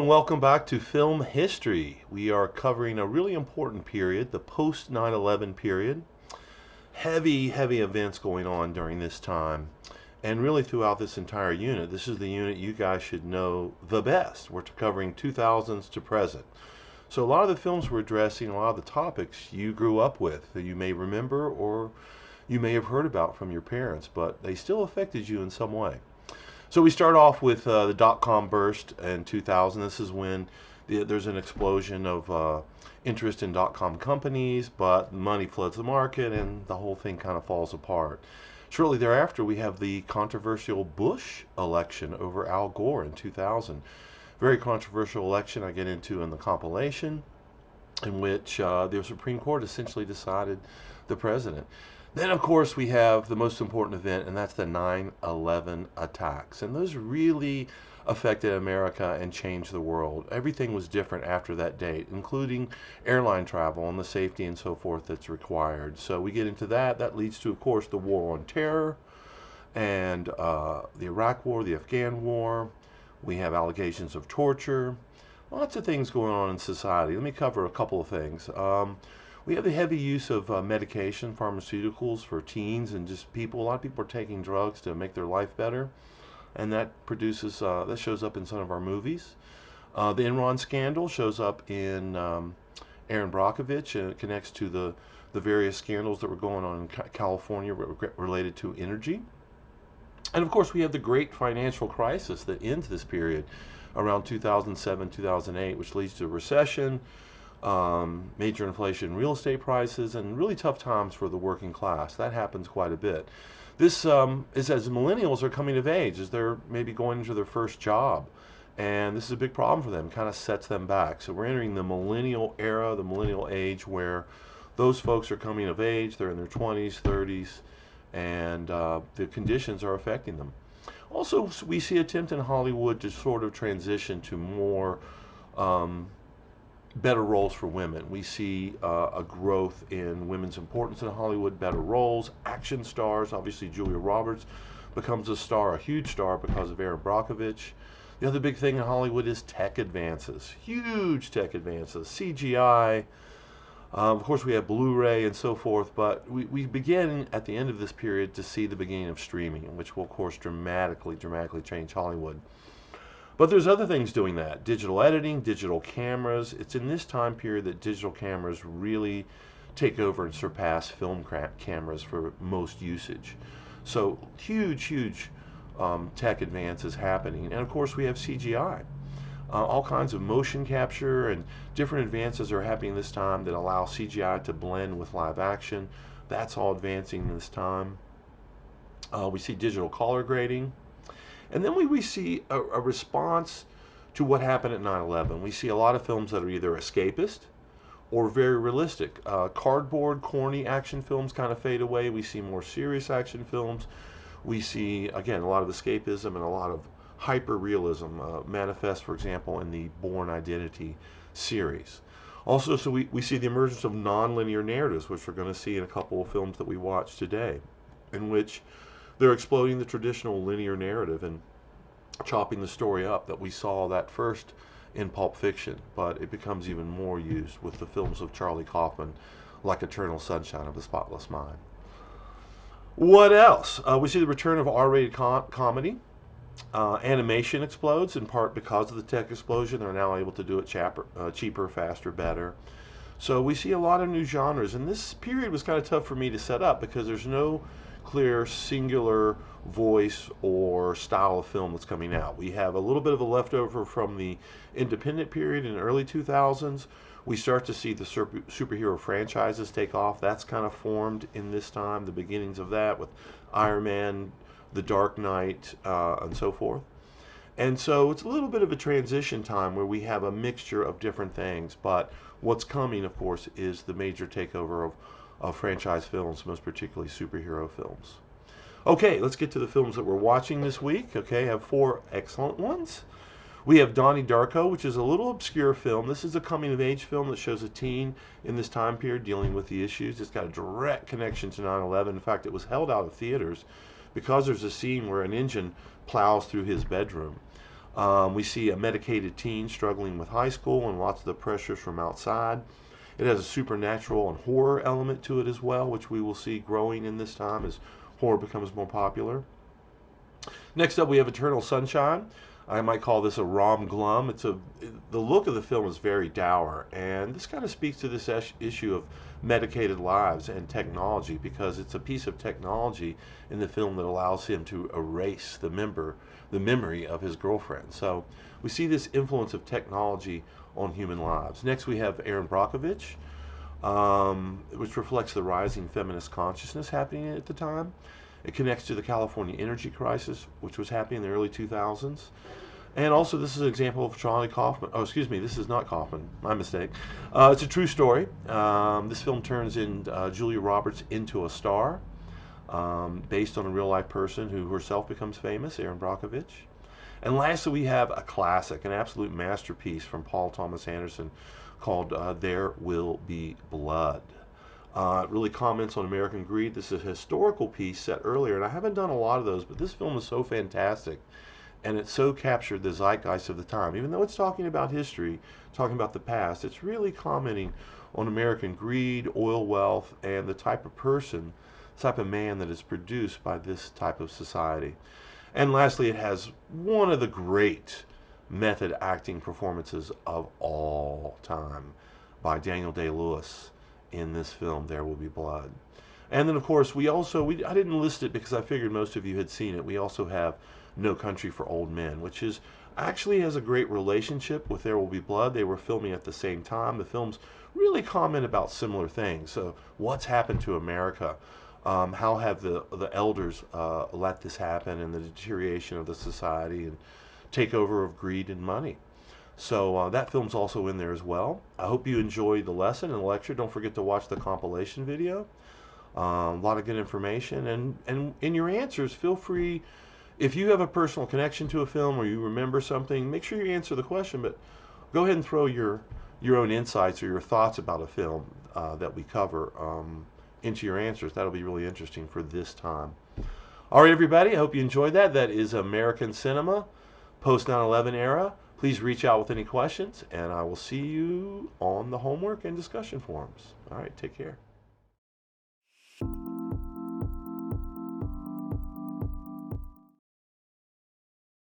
welcome back to Film History. We are covering a really important period, the post 9/11 period. Heavy events going on during this time. And really throughout this entire unit. This is the unit you guys should know the best. We're covering 2000s to present. So a lot of the films we're addressing, a lot of the topics you grew up with that you may remember or you may have heard about from your parents, but they still affected you in some way. So we start off with the dot-com burst in 2000. This is when there's an explosion of interest in dot-com companies, but money floods the market and the whole thing kind of falls apart. Shortly thereafter, we have the controversial Bush election over Al Gore in 2000. Very controversial election I get into in the compilation, in which the Supreme Court essentially decided the president. Then, of course, we have the most important event, and that's the 9/11 attacks. And those really affected America and changed the world. Everything was different after that date, including airline travel and the safety and so forth that's required. So we get into that. That leads to, of course, the war on terror and the Iraq War, the Afghan War. We have allegations of torture. Lots of things going on in society. Let me cover a couple of things. We have the heavy use of medication, pharmaceuticals for teens and just people. A lot of people are taking drugs to make their life better, and that shows up in some of our movies. The Enron scandal shows up in Aaron Brockovich, and it connects to the various scandals that were going on in California related to energy. And of course, we have the great financial crisis that ends this period around 2007, 2008, which leads to a recession, major inflation in real estate prices, and really tough times for the working class. That happens quite a bit. This is as millennials are coming of age, as they're maybe going into their first job. And this is a big problem for them, kind of sets them back. So we're entering the millennial era, the millennial age, where those folks are coming of age. They're in their 20s, 30s, and the conditions are affecting them. Also, we see attempt in Hollywood to sort of transition to more better roles for women. We see a growth in women's importance in Hollywood, better roles, action stars. Obviously, Julia Roberts becomes a star, a huge star, because of Aaron Brockovich. The other big thing in Hollywood is tech advances, huge tech advances, CGI. Of course, we have Blu-ray and so forth, but we begin at the end of this period to see the beginning of streaming, which will, of course, dramatically change Hollywood. But there's other things doing that. Digital editing, digital cameras. It's in this time period that digital cameras really take over and surpass film cameras for most usage. So huge tech advances happening. And of course, we have CGI. All kinds of motion capture and different advances are happening this time that allow CGI to blend with live action. That's all advancing this time. We see digital color grading. And then we see a response to what happened at 9/11. We see a lot of films that are either escapist or very realistic. Cardboard, corny action films kind of fade away. We see more serious action films. We see, again, a lot of escapism and a lot of hyper-realism manifest, for example, in the Bourne Identity series. Also, so we see the emergence of non-linear narratives, which we're going to see in a couple of films that we watch today, in which they're exploding the traditional linear narrative and chopping the story up that we saw that first in Pulp Fiction, but it becomes even more used with the films of Charlie Kaufman, like Eternal Sunshine of the Spotless Mind. What else? We see the return of R-rated comedy. Animation explodes, in part because of the tech explosion. They're now able to do it cheaper, faster, better. So we see a lot of new genres, and this period was kind of tough for me to set up because there's no clear singular voice or style of film that's coming out. We have a little bit of a leftover from the independent period in the early 2000s. We start to see the superhero franchises take off. That's kind of formed in this time, the beginnings of that with Iron Man, The Dark Knight, and so forth. And so it's a little bit of a transition time where we have a mixture of different things, but what's coming, of course, is the major takeover of franchise films, most particularly superhero films. Okay, let's get to the films that we're watching this week. Okay, I have 4 excellent ones. We have Donnie Darko, which is a little obscure film. This is a coming-of-age film that shows a teen in this time period dealing with the issues. It's got a direct connection to 9/11. In fact, it was held out of theaters because there's a scene where an engine plows through his bedroom. We see a medicated teen struggling with high school and lots of the pressures from outside. It has a supernatural and horror element to it as well, which we will see growing in this time as horror becomes more popular. Next up, we have Eternal Sunshine. I might call this a rom-glum. The look of the film is very dour, and this kind of speaks to this issue of medicated lives and technology, because it's a piece of technology in the film that allows him to erase the memory of his girlfriend. So we see this influence of technology on human lives. Next, we have Erin Brockovich, which reflects the rising feminist consciousness happening at the time. It connects to the California energy crisis, which was happening in the early 2000s. And also, this is an example of Charlie Kaufman. Oh, excuse me, this is not Kaufman. My mistake. It's a true story. This film turns Julia Roberts into a star, based on a real life person who herself becomes famous, Erin Brockovich. And lastly, we have a classic, an absolute masterpiece from Paul Thomas Anderson called There Will Be Blood. It really comments on American greed. This is a historical piece set earlier, and I haven't done a lot of those, but this film is so fantastic, and it so captured the zeitgeist of the time. Even though it's talking about history, talking about the past, it's really commenting on American greed, oil wealth, and the type of person, type of man that is produced by this type of society. And lastly, it has one of the great method acting performances of all time by Daniel Day-Lewis in this film, There Will Be Blood. And then, of course, I didn't list it because I figured most of you had seen it. We also have No Country for Old Men, which is actually has a great relationship with There Will Be Blood. They were filming at the same time. The films really comment about similar things. So, what's happened to America? How have the elders let this happen, and the deterioration of the society and takeover of greed and money? So that film's also in there as well. I hope you enjoyed the lesson and the lecture. Don't forget to watch the compilation video. A lot of good information. And in your answers, feel free, if you have a personal connection to a film or you remember something, make sure you answer the question, but go ahead and throw your own insights or your thoughts about a film that we cover into your answers. That'll be really interesting for this time. All right, everybody, I hope you enjoyed that. That is American Cinema, post 9/11 era. Please reach out with any questions, and I will see you on the homework and discussion forums. All right, take care.